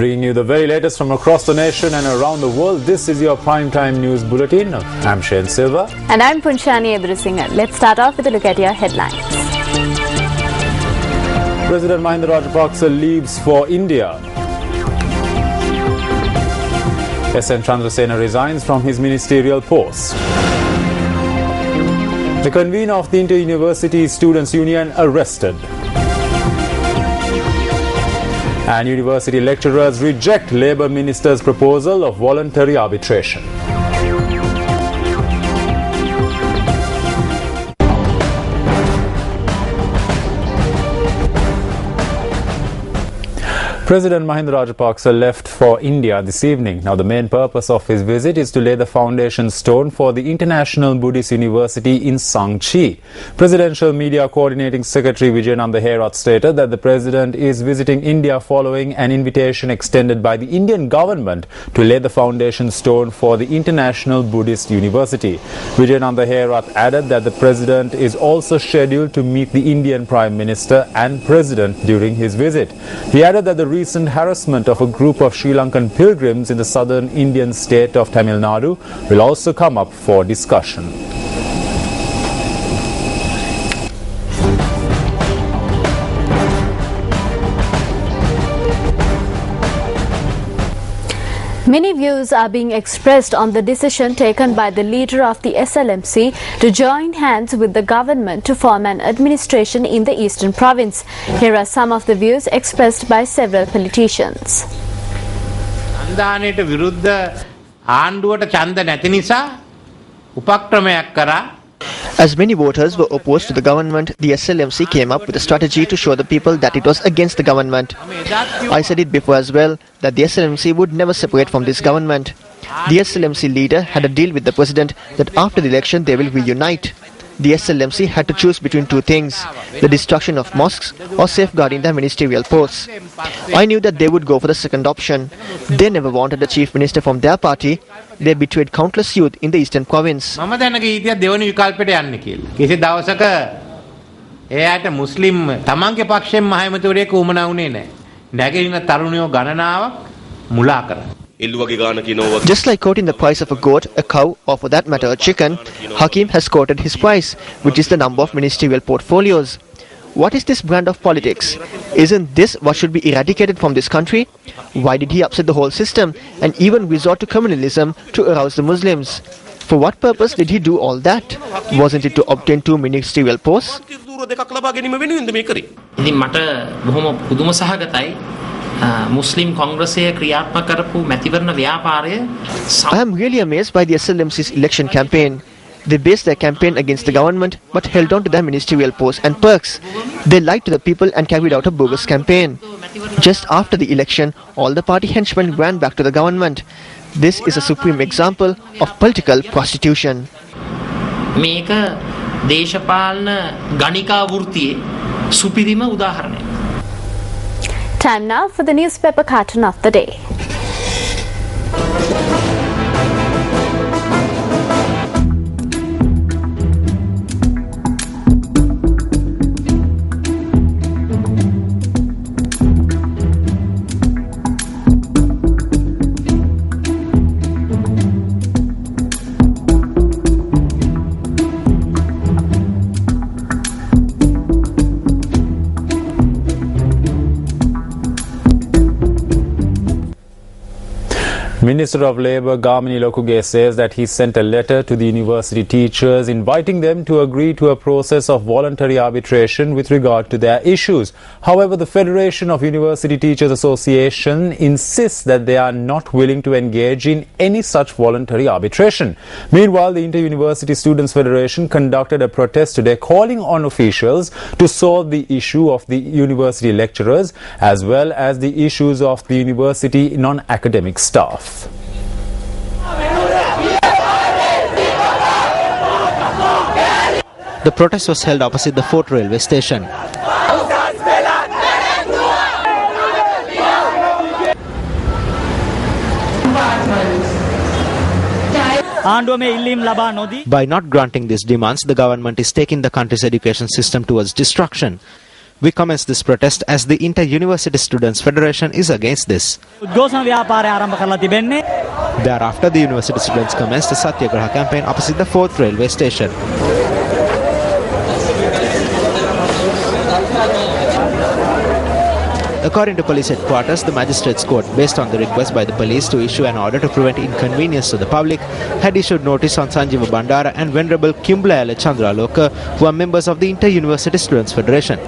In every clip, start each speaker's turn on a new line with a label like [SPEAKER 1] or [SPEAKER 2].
[SPEAKER 1] Bringing you the very latest from across the nation and around the world, this is your Primetime News Bulletin. I'm Shane Silva.
[SPEAKER 2] And I'm Punshani Edrusinga. Let's start off with a look at your headlines.
[SPEAKER 1] President Mahinda Rajapaksa leaves for India. S.N. Chandrasena resigns from his ministerial post. The convener of the Inter-University Students' Union arrested. And university lecturers reject Labour Minister's proposal of voluntary arbitration. President Mahinda Rajapaksa left for India this evening. Now, the main purpose of his visit is to lay the foundation stone for the International Buddhist University in Sangchi. Presidential Media Coordinating Secretary Vijayananda Herath stated that the president is visiting India following an invitation extended by the Indian government to lay the foundation stone for the International Buddhist University. Vijayananda Herath added that the president is also scheduled to meet the Indian Prime Minister and President during his visit. He added that the recent harassment of a group of Sri Lankan pilgrims in the southern Indian state of Tamil Nadu will also come up for discussion.
[SPEAKER 2] Many views are being expressed on the decision taken by the leader of the SLMC to join hands with the government to form an administration in the eastern province. Here are some of the views expressed by several politicians.
[SPEAKER 3] අන්දානයට විරුද්ධ ආණ්ඩුවට ඡන්ද නැති නිසා උපක්‍රමයක් කරා.
[SPEAKER 4] As many voters were opposed to the government, the SLMC came up with a strategy to show the people that it was against the government. I said it before as well, that the SLMC would never separate from this government. The SLMC leader had a deal with the president that after the election they will reunite. The SLMC had to choose between two things, the destruction of mosques or safeguarding their ministerial posts. I knew that they would go for the second option. They never wanted a chief minister from their party. They betrayed countless youth in the eastern province.
[SPEAKER 3] මම දැනග හිටියා දෙවනි විකල්පයට යන්න කියලා. කිසි දවසක එයාට මුස්ලිම් තමන්ගේ පක්ෂයෙන් මහමැතිවරයෙක් උමනා වුණේ නැහැ. නැගෙනහිර තරුණයෝ ගණනාවක් මුලා කරා.
[SPEAKER 4] Just like quoting the price of a goat, a cow, or for that matter a chicken, Hakim has quoted his price, which is the number of ministerial portfolios. What is this brand of politics? Isn't this what should be eradicated from this country? Why did he upset the whole system and even resort to communalism to arouse the Muslims? For what purpose did he do all that? Wasn't it to obtain two ministerial posts?
[SPEAKER 5] Muslim Congress ක්‍රියාත්මක කරපු මැතිවරණ ව්‍යාපාරය
[SPEAKER 4] I am really amazed by the SLMC's election campaign. They based their campaign against the government but held on to their ministerial posts and perks. They lied to the people and carried out a bogus campaign. Just after the election, all the party henchmen ran back to the government. This is a supreme example of political prostitution.
[SPEAKER 5] මේක දේශපාලන ගණිකා වෘත්තියේ සුපිරිම උදාහරණයක්.
[SPEAKER 2] Time now for the newspaper cartoon of the day.
[SPEAKER 1] Minister of Labour Gamini Lokuge says that he sent a letter to the university teachers inviting them to agree to a process of voluntary arbitration with regard to their issues. However, the Federation of University Teachers Association insists that they are not willing to engage in any such voluntary arbitration. Meanwhile, the Inter-University Students' Federation conducted a protest today calling on officials to solve the issue of the university lecturers as well as the issues of the university non-academic staff.
[SPEAKER 6] The protest was held opposite the Fort railway station.
[SPEAKER 7] By not granting these demands, the government is taking the country's education system towards destruction.
[SPEAKER 6] We commence this protest as the Inter-University Students Federation is against this. Thereafter, the university students commenced a Satyagraha campaign opposite the 4th railway station. According to police headquarters, the magistrates court, based on the request by the police to issue an order to prevent inconvenience to the public, had issued notice on Sanjeeva Bandara and Venerable Kimblayala Chandraloka, who are members of the Inter-University Students Federation.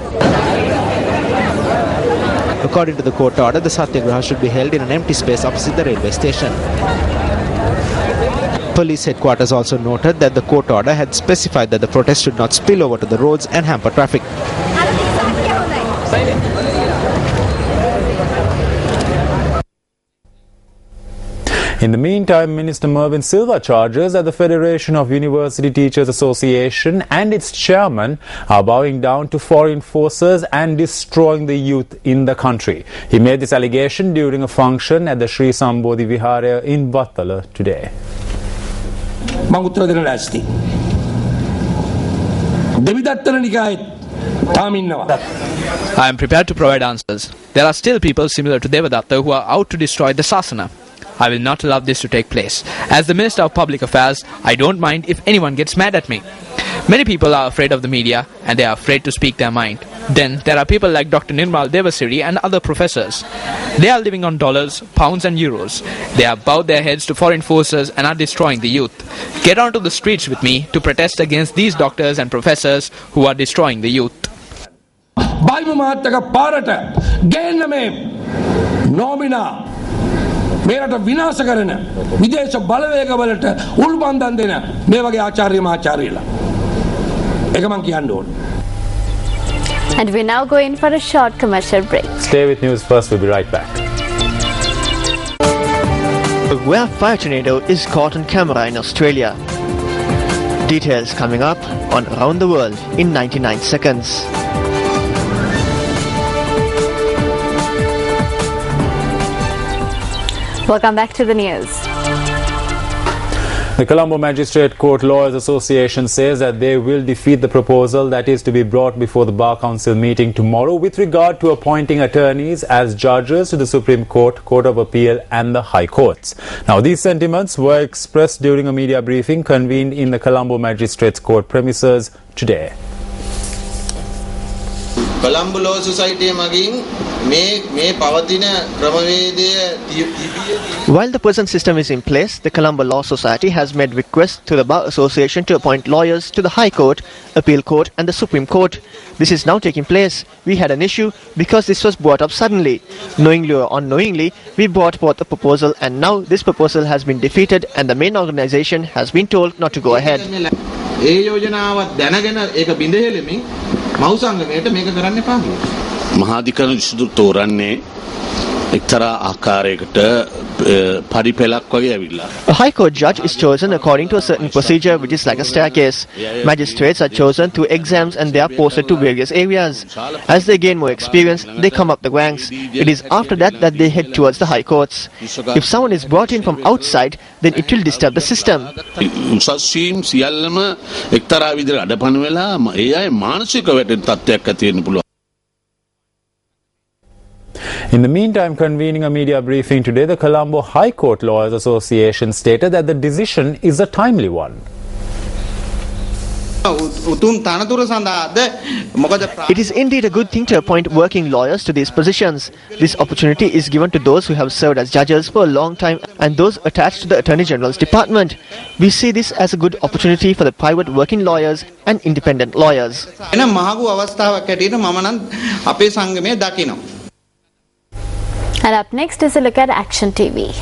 [SPEAKER 6] According to the court order, the Satyagraha should be held in an empty space opposite the railway station. Police headquarters also noted that the court order had specified that the protest should not spill over to the roads and hamper traffic.
[SPEAKER 1] In the meantime, Minister Mervyn Silva charges that the Federation of University Teachers Association and its chairman are bowing down to foreign forces and destroying the youth in the country. He made this allegation during a function at the Sri Sambodhi Viharaya in Vattala today.
[SPEAKER 7] I am prepared to provide answers. There are still people similar to Devadatta who are out to destroy the Sasana. I will not allow this to take place. As the Minister of Public Affairs, I don't mind if anyone gets mad at me. Many people are afraid of the media and they are afraid to speak their mind. Then there are people like Dr. Nirmal Devasiri and other professors. They are living on dollars, pounds and euros. They have bowed their heads to foreign forces and are destroying the youth. Get onto the streets with me to protest against these doctors and professors who are destroying the youth.
[SPEAKER 8] මේකට විනාශ කරන විදේශ බලවේගවලට උල්බන්දන් දෙන මේ වගේ ආචාර්ය මාචාර්යලා ඒක මම කියන්න ඕන.
[SPEAKER 2] And we now go in for a short commercial break.
[SPEAKER 1] Stay with News First, we'll be right back.
[SPEAKER 4] Where fire tornado is caught on camera in Australia. Details coming up on Around the World in 99 seconds.
[SPEAKER 2] Welcome back to the news.
[SPEAKER 1] The Colombo Magistrate Court Lawyers Association says that they will defeat the proposal that is to be brought before the Bar Council meeting tomorrow with regard to appointing attorneys as judges to the Supreme Court, Court of Appeal and the High Courts. Now, these sentiments were expressed during a media briefing convened in the Colombo Magistrates Court premises today.
[SPEAKER 9] Colombo Law Society magin me pavatina kramavediya.
[SPEAKER 4] While the present system is in place, the Colombo Law Society has made requests to the Bar Association to appoint lawyers to the High Court, Appeal Court and the Supreme Court. This is now taking place. We had an issue because this was brought up suddenly. Knowingly or unknowingly, we brought forth a proposal and now this proposal has been defeated and the main organisation has been told not to go ahead.
[SPEAKER 10] මහාධිකරණ විසඳු තෝරන්නේ එක්තරා ආකාරයකට පරිපෙලක් වගේ ඇවිල්ලා.
[SPEAKER 4] A High Court judge is chosen according to a certain procedure which is like a staircase. Magistrates are chosen through exams and they are posted to various areas. As they gain more experience, they come up the ranks. It is after that that they head towards the High Courts. If someone is brought in from outside, then it will disturb the system.
[SPEAKER 10] උසස්වීම් සියල්ලම එක්තරා විදිහට අඩපණ වෙලා ඒ අය මානසික වැටෙන තත්ත්වයක් ඇති වෙන්න පුළුවන්.
[SPEAKER 1] In the meantime, convening a media briefing today, the Colombo High Court Lawyers Association stated that the decision is a timely one.
[SPEAKER 4] It is indeed a good thing to appoint working lawyers to these positions. This opportunity is given to those who have served as judges for a long time and those attached to the Attorney General's department. We see this as a good opportunity for the private working lawyers and independent lawyers.
[SPEAKER 2] And up next is a look at Action TV.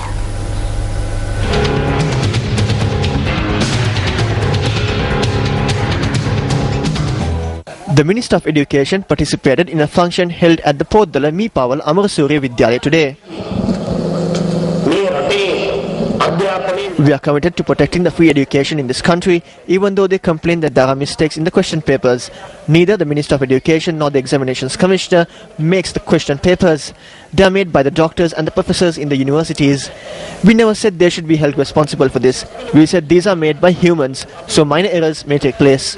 [SPEAKER 4] The Minister of Education participated in a function held at the Poddala Meepawal Amarasuriya Vidyalaya today. We are committed to protecting the free education in this country, even though they complain that there are mistakes in the question papers. Neither the Minister of Education nor the Examinations Commissioner makes the question papers. They are made by the doctors and the professors in the universities. We never said they should be held responsible for this. We said these are made by humans, so minor errors may take place.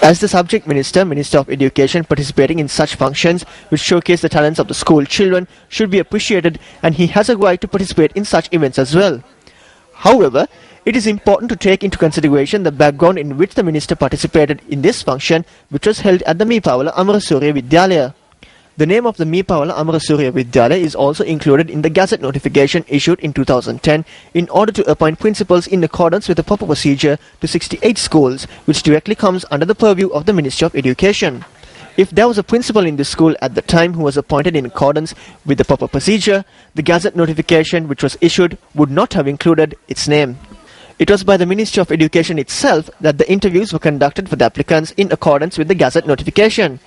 [SPEAKER 4] As the subject minister, Minister of Education participating in such functions which showcase the talents of the school children should be appreciated, and he has a right to participate in such events as well. However, it is important to take into consideration the background in which the minister participated in this function, which was held at the Meepawala Amarasurya Vidyalaya. The name of the Meepawala Amarasurya Vidyalaya is also included in the Gazette notification issued in 2010 in order to appoint principals in accordance with the proper procedure to 68 schools, which directly comes under the purview of the Ministry of Education. If there was a principal in the school at the time who was appointed in accordance with the proper procedure, the Gazette notification which was issued would not have included its name. It was by the Ministry of Education itself that the interviews were conducted for the applicants in accordance with the Gazette notification.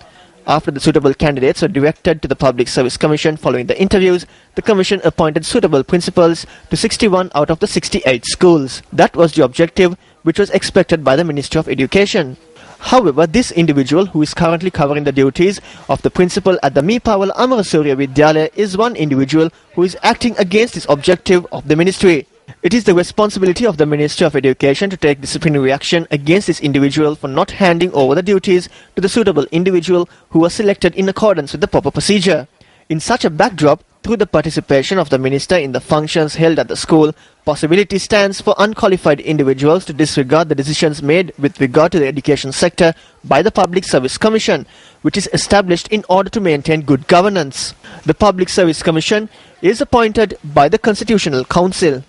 [SPEAKER 4] After the suitable candidates were directed to the Public Service Commission following the interviews, the Commission appointed suitable principals to 61 out of the 68 schools. That was the objective which was expected by the Ministry of Education. However, this individual who is currently covering the duties of the principal at the Meepawala Amarasurya Vidyalaya is one individual who is acting against this objective of the ministry. It is the responsibility of the Ministry of Education to take disciplinary action against this individual for not handing over the duties to the suitable individual who was selected in accordance with the proper procedure. In such a backdrop, through the participation of the minister in the functions held at the school, possibility stands for unqualified individuals to disregard the decisions made with regard to the education sector by the Public Service Commission, which is established in order to maintain good governance. The Public Service Commission is appointed by the Constitutional Council.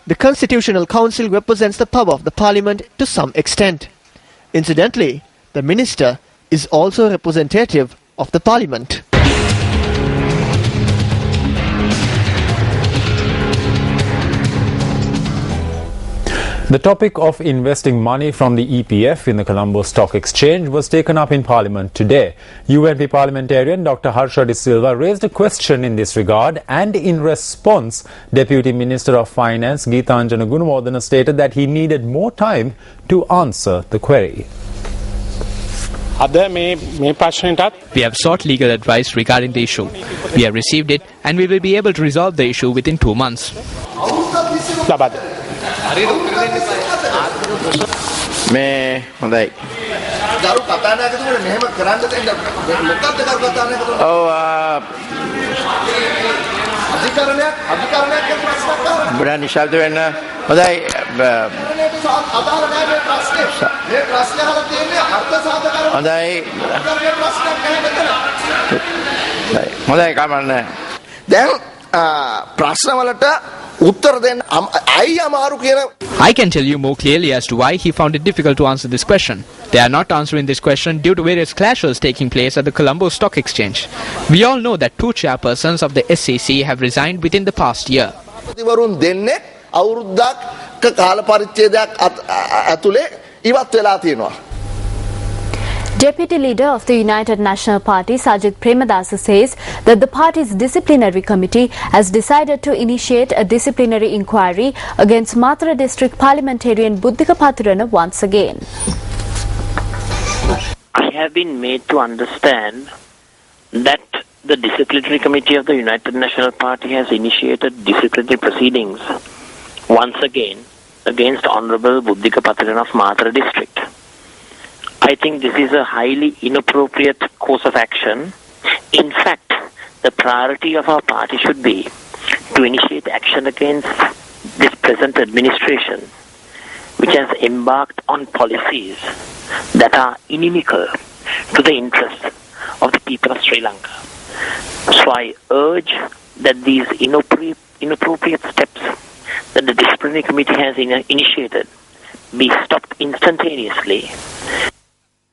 [SPEAKER 4] The Constitutional Council represents the power of the Parliament to some extent. Incidentally, the minister is also a representative of the Parliament.
[SPEAKER 1] The topic of investing money from the EPF in the Colombo Stock Exchange was taken up in Parliament today. UNP parliamentarian Dr. Harsha De Silva raised a question in this regard, and in response, Deputy Minister of Finance Geethanjana Gunawardena stated that he needed more time to answer the query.
[SPEAKER 7] We have sought legal advice regarding the issue. We have received it, and we will be able to resolve the issue within 2 months.
[SPEAKER 11] මේ හොඳයි. ගරු කතානායකතුමනි මෙහෙම කරන්න දෙන්න මොකක්ද කරු කතානායකතුමනි? ඔව් අධිකරණයක් කියන ප්‍රශ්නයක් අහනවා. බුරා නිශ්ශබ්ද වෙන්න. හොඳයි. අදාළ නැහැ මේ ප්‍රශ්නේ. මේ ප්‍රශ්නේ අහලා තියෙන්නේ අර්ථ සාධකරණ. හොඳයි. මේ ප්‍රශ්නයක් නැහැ මෙතන. හොඳයි කමන්නේ. දැන් ප්‍රශ්න වලට
[SPEAKER 7] I can tell you more clearly as to why he found it difficult to answer this question. They are not answering this question due to various clashes taking place at the Colombo Stock Exchange. We all know that 2 chairpersons of the SEC have resigned within the past year.
[SPEAKER 2] Deputy Leader of the United National Party, Sajid Premadasa, says that the party's disciplinary committee has decided to initiate a disciplinary inquiry against Mathura District Parliamentarian Buddhika Pathurana once again.
[SPEAKER 12] I have been made to understand that the disciplinary committee of the United National Party has initiated disciplinary proceedings once again against Honorable Buddhika Pathurana of Mathura District. I think this is a highly inappropriate course of action. In fact, the priority of our party should be to initiate action against this present administration, which has embarked on policies that are inimical to the interests of the people of Sri Lanka. So I urge that these inappropriate steps that the disciplinary committee has initiated be stopped instantaneously.